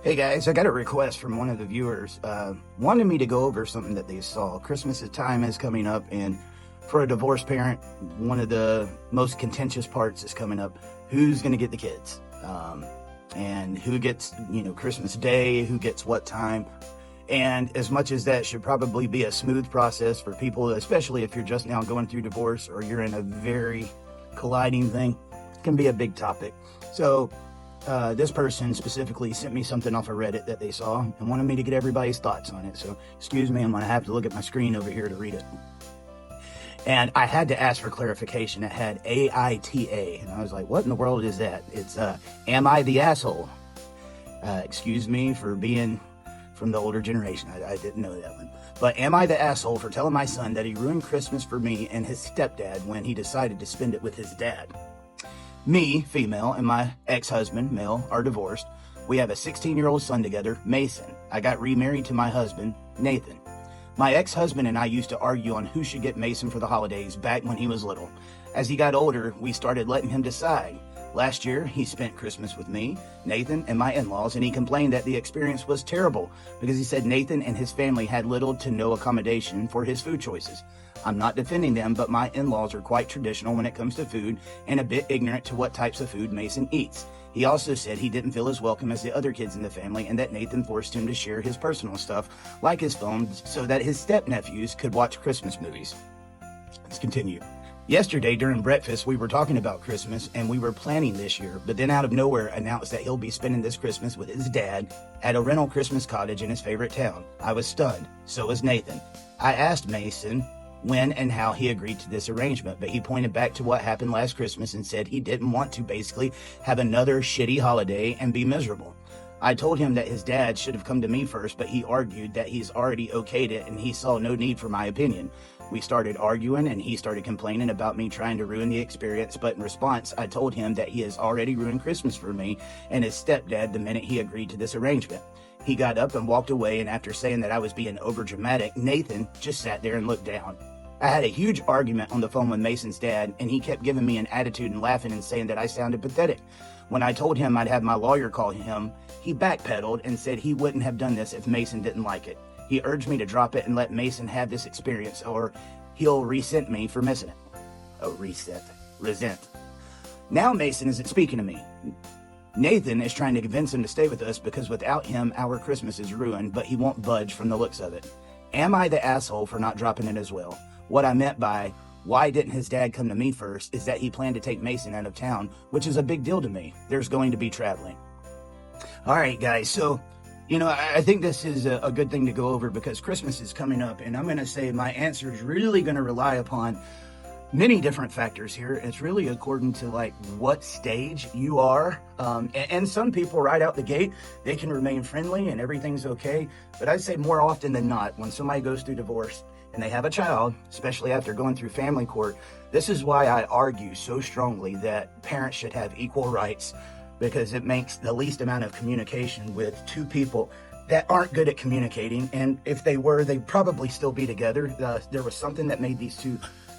Hey guys, I got a request from one of the viewers. Wanted me to go over something that they saw. Christmas time is coming up, and for a divorced parent, one of the most contentious parts is coming up. Who's going to get the kids? And who gets, Christmas Day, who gets what time? And as much as that should probably be a smooth process for people, especially if you're just now going through divorce or you're in a very colliding thing, it can be a big topic. So this person specifically sent me something off of Reddit that they saw and wanted me to get everybody's thoughts on it. So excuse me, I'm going to have to look at my screen over here to read it. And I had to ask for clarification. It had AITA, and I was like, what in the world is that? It's, am I the asshole? Excuse me for being from the older generation. I didn't know that one. But am I the asshole for telling my son that he ruined Christmas for me and his stepdad when he decided to spend it with his dad? Me, female, and my ex-husband, male, are divorced. We have a 16-year-old son together, Mason. I got remarried to my husband, Nathan. My ex-husband and I used to argue on who should get Mason for the holidays back when he was little. As he got older, we started letting him decide. Last year, he spent Christmas with me, Nathan, and my in-laws, and he complained that the experience was terrible because he said Nathan and his family had little to no accommodation for his food choices. I'm not defending them, but my in-laws are quite traditional when it comes to food and a bit ignorant to what types of food Mason eats. He also said he didn't feel as welcome as the other kids in the family and that Nathan forced him to share his personal stuff, like his phone, so that his step-nephews could watch Christmas movies. Let's continue. Yesterday during breakfast, we were talking about Christmas and we were planning this year, but then out of nowhere announced that he'll be spending this Christmas with his dad at a rental Christmas cottage in his favorite town. I was stunned. So was Nathan. I asked Mason when and how he agreed to this arrangement, but he pointed back to what happened last Christmas and said he didn't want to basically have another shitty holiday and be miserable. I told him that his dad should have come to me first, but he argued that he's already okayed it and he saw no need for my opinion. We started arguing and he started complaining about me trying to ruin the experience, but in response, I told him that he has already ruined Christmas for me and his stepdad the minute he agreed to this arrangement. He got up and walked away, and after saying that I was being overdramatic, Nathan just sat there and looked down. I had a huge argument on the phone with Mason's dad, and he kept giving me an attitude and laughing and saying that I sounded pathetic. When I told him I'd have my lawyer call him, he backpedaled and said he wouldn't have done this if Mason didn't like it. He urged me to drop it and let Mason have this experience, or he'll resent me for missing it. Oh, resent. Now Mason isn't speaking to me. Nathan is trying to convince him to stay with us because without him, our Christmas is ruined, but he won't budge from the looks of it. Am I the asshole for not dropping it as well? What I meant by, why didn't his dad come to me first, is that he planned to take Mason out of town, which is a big deal to me. There's going to be traveling. All right, guys, so, I think this is a good thing to go over because Christmas is coming up, and I'm going to say my answer is really going to rely upon many different factors here. It's really according to what stage you are. And some people right out the gate, they can remain friendly and everything's okay. But I'd say more often than not, when somebody goes through divorce and they have a child, especially after going through family court, this is why I argue so strongly that parents should have equal rights, because it makes the least amount of communication with two people that aren't good at communicating. And if they were, they'd probably still be together. There was something that made these two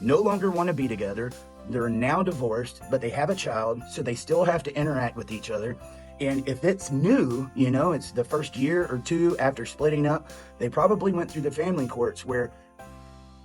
no longer want to be together. They're now divorced, but they have a child, so they still have to interact with each other. And if it's new, it's the first year or two after splitting up, they probably went through the family courts where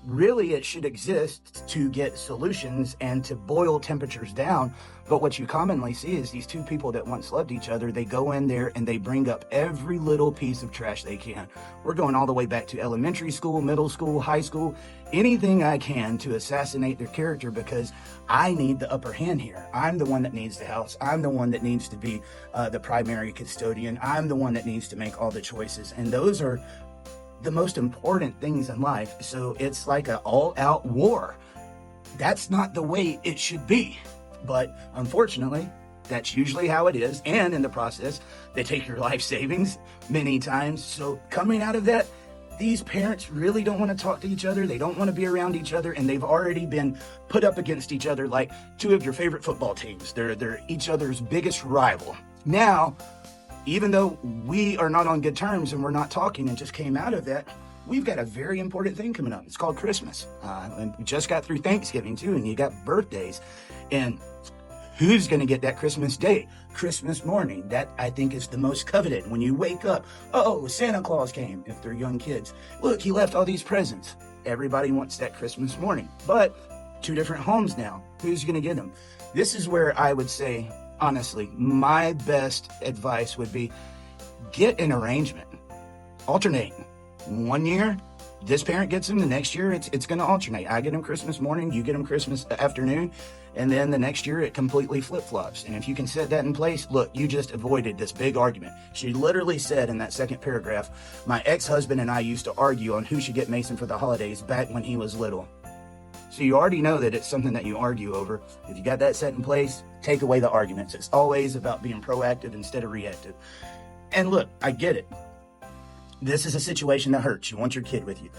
really it should exist to get solutions and to boil temperatures down. But what you commonly see is these two people that once loved each other, they go in there and they bring up every little piece of trash they can. We're going all the way back to elementary school, middle school, high school, anything I can to assassinate their character because I need the upper hand here. I'm the one that needs the house. I'm the one that needs to be the primary custodian. I'm the one that needs to make all the choices. And those are the most important things in life. So it's like an all-out war. That's not the way it should be. But unfortunately, that's usually how it is. And in the process, they take your life savings many times. So coming out of that, these parents really don't want to talk to each other. They don't want to be around each other. And they've already been put up against each other like two of your favorite football teams. They're each other's biggest rival. Now, even though we are not on good terms and we're not talking and just came out of that, we've got a very important thing coming up. It's called Christmas. And we just got through Thanksgiving too, and you got birthdays. And Who's going to get that Christmas day, Christmas morning? That, I think, is the most coveted. When you wake up, oh, Santa Claus came. If they're young kids, look, he left all these presents. Everybody wants that Christmas morning, but 2 different homes now. Who's going to get them? This is where I would say, honestly, my best advice would be get an arrangement. Alternate. 1 year, this parent gets them. The next year, it's going to alternate. I get them Christmas morning, you get them Christmas afternoon, and then the next year it completely flip-flops. And if you can set that in place, look, you just avoided this big argument. She literally said in that second paragraph, my ex-husband and I used to argue on who should get Mason for the holidays back when he was little. So you already know that it's something that you argue over. If you got that set in place, take away the arguments. It's always about being proactive instead of reactive. And look, I get it. This is a situation that hurts. You want your kid with you.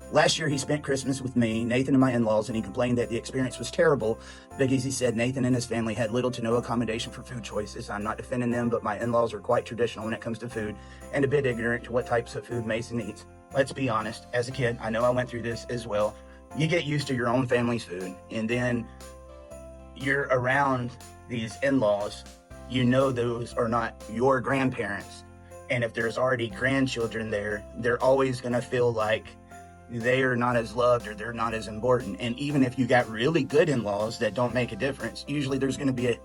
Last year, he spent Christmas with me, Nathan, and my in-laws, and he complained that the experience was terrible because he said Nathan and his family had little to no accommodation for food choices. I'm not defending them, but my in-laws are quite traditional when it comes to food and a bit ignorant to what types of food Mason eats. Let's be honest. As a kid, I know I went through this as well. You get used to your own family's food, and then you're around these in-laws. You know those are not your grandparents. And if there's already grandchildren there, they're always going to feel like they are not as loved or they're not as important. And even if you got really good in-laws that don't make a difference, usually there's going to be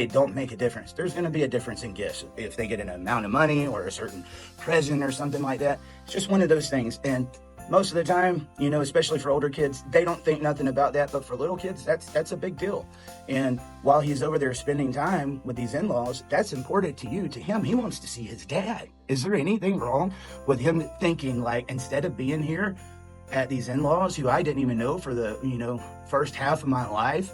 don't make a difference. There's going to be a difference in gifts. If they get an amount of money or a certain present or something like that, it's just one of those things. And most of the time, especially for older kids, they don't think nothing about that. But for little kids, that's a big deal. And while he's over there spending time with these in-laws, that's important to you. To him, he wants to see his dad. Is there anything wrong with him thinking, like, instead of being here at these in-laws who I didn't even know for the, first half of my life,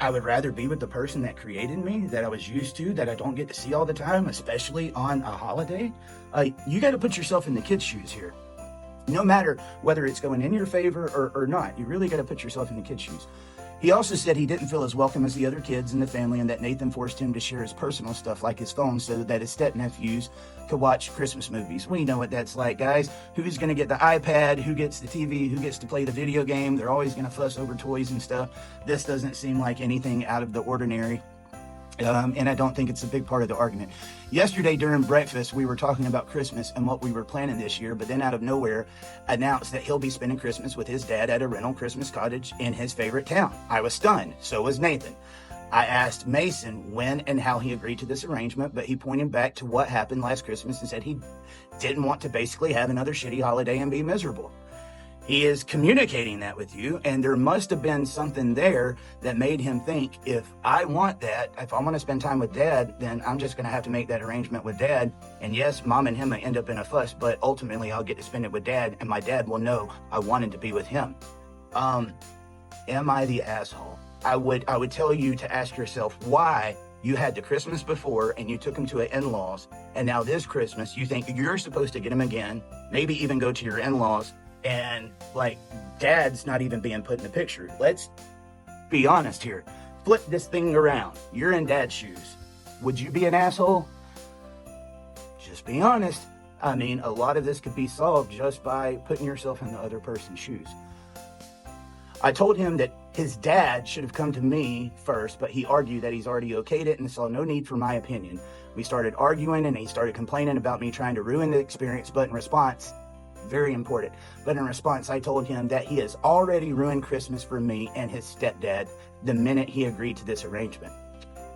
I would rather be with the person that created me, that I was used to, that I don't get to see all the time, especially on a holiday? You got to put yourself in the kid's shoes here. No matter whether it's going in your favor or not, you really got to put yourself in the kid's shoes. He also said he didn't feel as welcome as the other kids in the family and that Nathan forced him to share his personal stuff like his phone so that his step-nephews could watch Christmas movies. We know what that's like, guys. Who's going to get the iPad? Who gets the TV? Who gets to play the video game? They're always going to fuss over toys and stuff. This doesn't seem like anything out of the ordinary. And I don't think it's a big part of the argument. Yesterday during breakfast, we were talking about Christmas and what we were planning this year, but then out of nowhere announced that he'll be spending Christmas with his dad at a rental Christmas cottage in his favorite town. I was stunned. So was Nathan. I asked Mason when and how he agreed to this arrangement, but he pointed back to what happened last Christmas and said he didn't want to basically have another shitty holiday and be miserable. He is communicating that with you, and there must have been something there that made him think, if I want that, if I want to spend time with dad, then I'm just going to have to make that arrangement with dad. And yes, mom and him may end up in a fuss, but ultimately I'll get to spend it with dad, and my dad will know I wanted to be with him. Am I the asshole? I would tell you to ask yourself why you had the Christmas before and you took him to an in-laws, and now this Christmas you think you're supposed to get him again, maybe even go to your in-laws, and dad's not even being put in the picture. Let's be honest here. Flip this thing around. You're in dad's shoes. Would you be an asshole? Just be honest. I mean, a lot of this could be solved just by putting yourself in the other person's shoes. I told him that his dad should have come to me first, but he argued that he's already okayed it and saw no need for my opinion. We started arguing and he started complaining about me trying to ruin the experience, but in response, very important. But in response, I told him that he has already ruined Christmas for me and his stepdad the minute he agreed to this arrangement.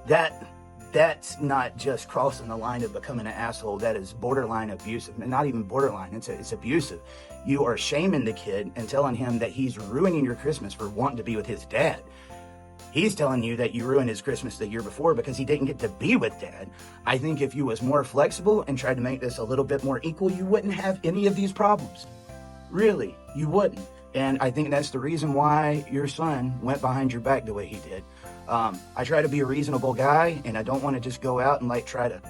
That's not just crossing the line of becoming an asshole. That is borderline abusive. Not even borderline. It's abusive. You are shaming the kid and telling him that he's ruining your Christmas for wanting to be with his dad. He's telling you that you ruined his Christmas the year before because he didn't get to be with dad. I think if you was more flexible and tried to make this a little bit more equal, you wouldn't have any of these problems. Really, you wouldn't. And I think that's the reason why your son went behind your back the way he did. I try to be a reasonable guy, and I don't want to just go out and try to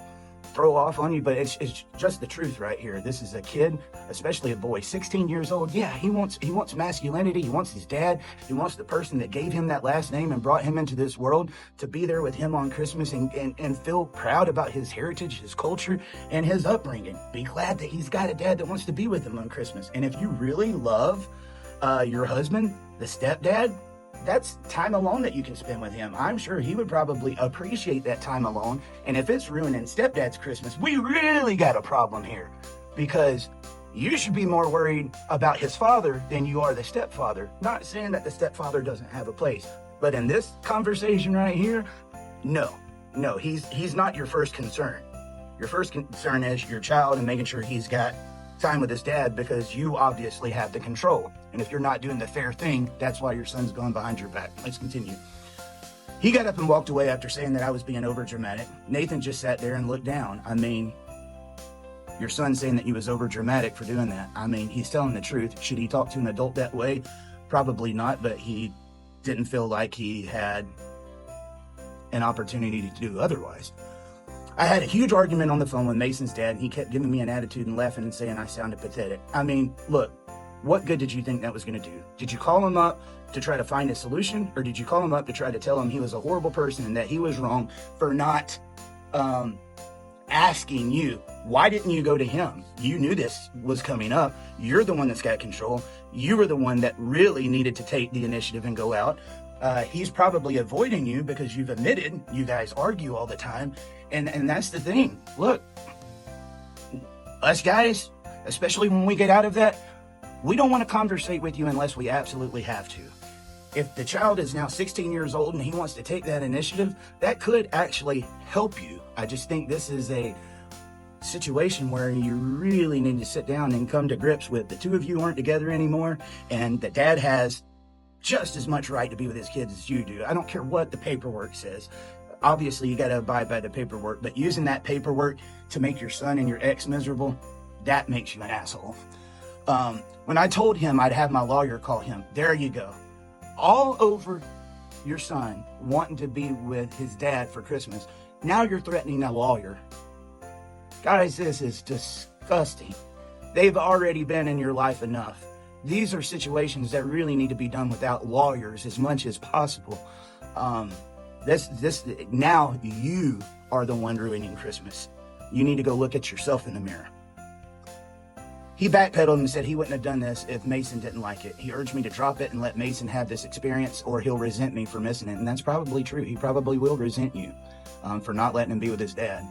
throw off on you, but it's just the truth right here. This is a kid, especially a boy, 16 years old. Yeah, he wants masculinity. He wants his dad. He wants the person that gave him that last name and brought him into this world to be there with him on Christmas and feel proud about his heritage, his culture, and his upbringing. Be glad that he's got a dad that wants to be with him on Christmas. And if you really love your husband, the stepdad, that's time alone that you can spend with him. I'm sure he would probably appreciate that time alone. And if it's ruining stepdad's Christmas, we really got a problem here, because you should be more worried about his father than you are the stepfather. Not saying that the stepfather doesn't have a place, but in this conversation right here, no, he's not your first concern. Your first concern is your child and making sure he's got time with his dad, because you obviously have the control. And if you're not doing the fair thing, that's why your son's going behind your back. Let's continue. He got up and walked away after saying that I was being over dramatic. Nathan just sat there and looked down. I mean, your son saying that he was over dramatic for doing that. I mean, he's telling the truth. Should he talk to an adult that way? Probably not, but he didn't feel like he had an opportunity to do otherwise. I had a huge argument on the phone with Mason's dad, and he kept giving me an attitude and laughing and saying I sounded pathetic. I mean, look, what good did you think that was going to do? Did you call him up to try to find a solution, or did you call him up to try to tell him he was a horrible person and that he was wrong for not asking you? Why didn't you go to him? You knew this was coming up. You're the one that's got control. You were the one that really needed to take the initiative and go out. He's probably avoiding you because you've admitted you guys argue all the time. And that's the thing. Look, us guys, especially when we get out of that, we don't want to conversate with you unless we absolutely have to. If the child is now 16 years old and he wants to take that initiative, that could actually help you. I just think this is a situation where you really need to sit down and come to grips with the two of you aren't together anymore, and the dad has just as much right to be with his kids as you do. I don't care what the paperwork says. Obviously, you got to abide by the paperwork, but using that paperwork to make your son and your ex miserable, that makes you an asshole. When I told him I'd have my lawyer call him, there you go. All over your son wanting to be with his dad for Christmas. Now you're threatening a lawyer. Guys, this is disgusting. They've already been in your life enough. These are situations that really need to be done without lawyers as much as possible. Now you are the one ruining Christmas. You need to go look at yourself in the mirror. He backpedaled and said he wouldn't have done this if Mason didn't like it. He urged me to drop it and let Mason have this experience, or he'll resent me for missing it. And that's probably true. He probably will resent you for not letting him be with his dad.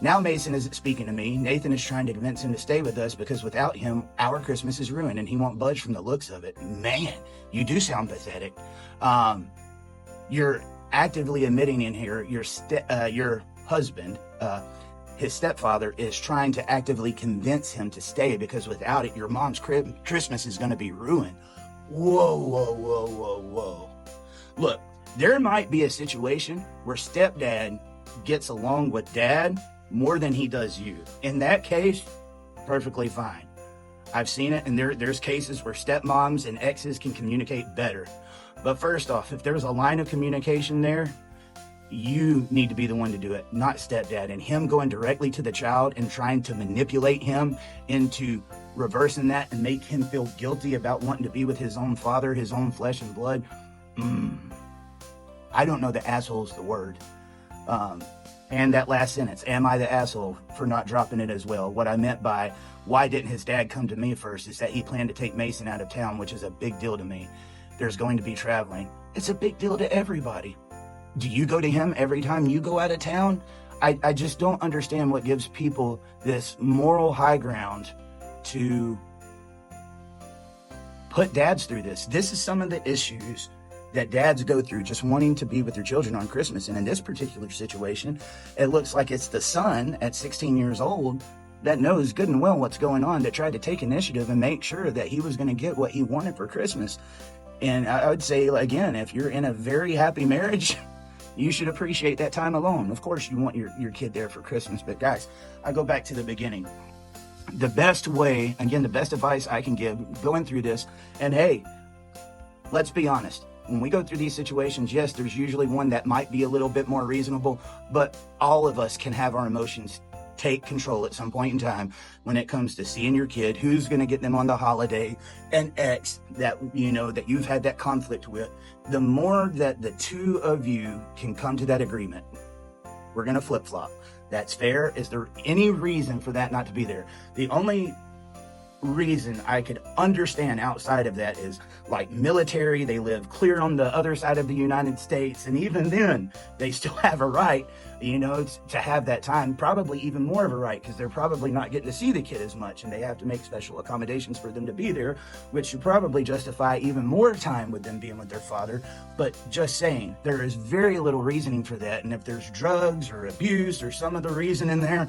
Now Mason isn't speaking to me. Nathan is trying to convince him to stay with us because without him, our Christmas is ruined, and he won't budge from the looks of it. Man, you do sound pathetic. You're actively admitting in here your husband, his stepfather, is trying to actively convince him to stay because without it, your mom's Christmas is going to be ruined. Whoa. Look, there might be a situation where stepdad gets along with dad more than he does you. In that case, perfectly fine. I've seen it, and there's cases where stepmoms and exes can communicate better. But first off, if there's a line of communication there, you need to be the one to do it, not stepdad. And him going directly to the child and trying to manipulate him into reversing that and make him feel guilty about wanting to be with his own father, his own flesh and blood. I don't know that asshole's the word. And that last sentence, am I the asshole for not dropping it as well? What I meant by why didn't his dad come to me first is that he planned to take Mason out of town, which is a big deal to me. There's going to be traveling. It's a big deal to everybody. Do you go to him every time you go out of town? I just don't understand what gives people this moral high ground to put dads through this. This is some of the issues that dads go through just wanting to be with their children on Christmas. And in this particular situation, it looks like it's the son at 16 years old that knows good and well what's going on, that tried to take initiative and make sure that he was going to get what he wanted for Christmas. And I would say, again, if you're in a very happy marriage, you should appreciate that time alone. Of course, you want your kid there for Christmas. But guys, I go back to the beginning. The best way, again, the best advice I can give going through this, and hey, let's be honest. When we go through these situations, yes, there's usually one that might be a little bit more reasonable, but all of us can have our emotions take control at some point in time when it comes to seeing your kid, who's going to get them on the holiday, an ex that that you've had that conflict with. The more that the two of you can come to that agreement, we're going to flip-flop. That's fair. Is there any reason for that not to be there? The only reason I could understand outside of that is like military. They live clear on the other side of the United States, and even then they still have a right, to have that time, probably even more of a right, because they're probably not getting to see the kid as much, and they have to make special accommodations for them to be there, which should probably justify even more time with them being with their father. But just saying, there is very little reasoning for that, and if there's drugs or abuse or some other reason in there,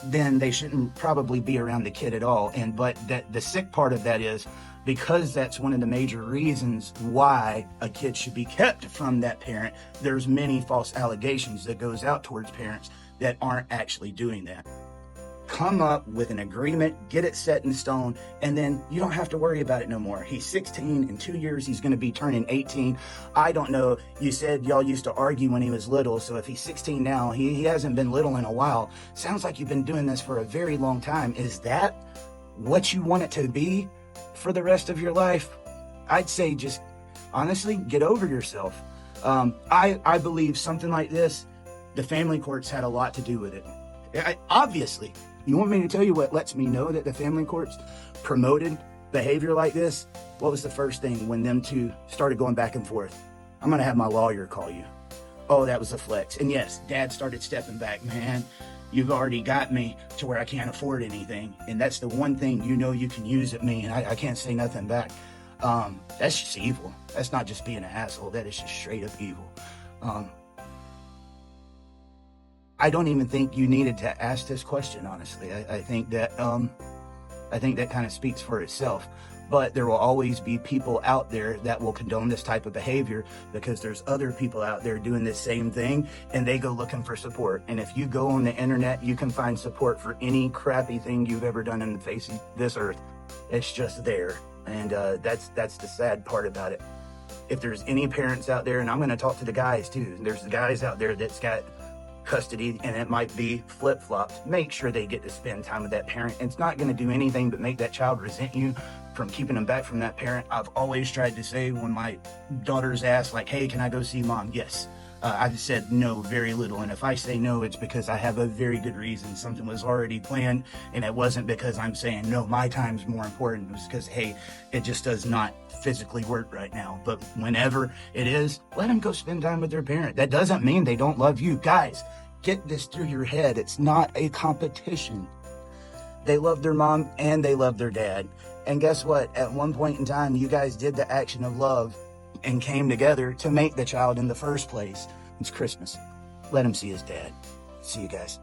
then they shouldn't probably be around the kid at all. But the sick part of that is, because that's one of the major reasons why a kid should be kept from that parent, there's many false allegations that goes out towards parents that aren't actually doing that. Come up with an agreement, get it set in stone, and then you don't have to worry about it no more. He's 16, in 2 years he's going to be turning 18. I don't know, you said y'all used to argue when he was little, so if he's 16 now, he hasn't been little in a while. Sounds like you've been doing this for a very long time. Is that what you want it to be for the rest of your life? I'd say just honestly get over yourself. I believe something like this, the family courts had a lot to do with it. Obviously, you want me to tell you what lets me know that the family courts promoted behavior like this? What was the first thing when them two started going back and forth? I'm going to have my lawyer call you. Oh, that was a flex. And yes, Dad started stepping back. Man, you've already got me to where I can't afford anything. And that's the one thing you can use at me, and I can't say nothing back. That's just evil. That's not just being an asshole. That is just straight up evil. I don't even think you needed to ask this question, honestly. I think that kind of speaks for itself. But there will always be people out there that will condone this type of behavior, because there's other people out there doing the same thing, and they go looking for support. And if you go on the internet, you can find support for any crappy thing you've ever done in the face of this earth. It's just there. And that's the sad part about it. If there's any parents out there, and I'm going to talk to the guys too, there's the guys out there that's got custody and it might be flip-flopped, make sure they get to spend time with that parent. It's not going to do anything but make that child resent you from keeping them back from that parent. I've always tried to say, when my daughters ask like, hey, can I go see Mom? Yes. I've said no very little, and if I say no, it's because I have a very good reason. Something was already planned, and it wasn't because I'm saying no, my time's more important. It was because, hey, it just does not physically work right now. But whenever it is, let them go spend time with their parent. That doesn't mean they don't love you. Guys, get this through your head. It's not a competition. They love their mom and they love their dad. And guess what? At one point in time, you guys did the action of love and came together to make the child in the first place. It's Christmas. Let him see his dad. See you guys.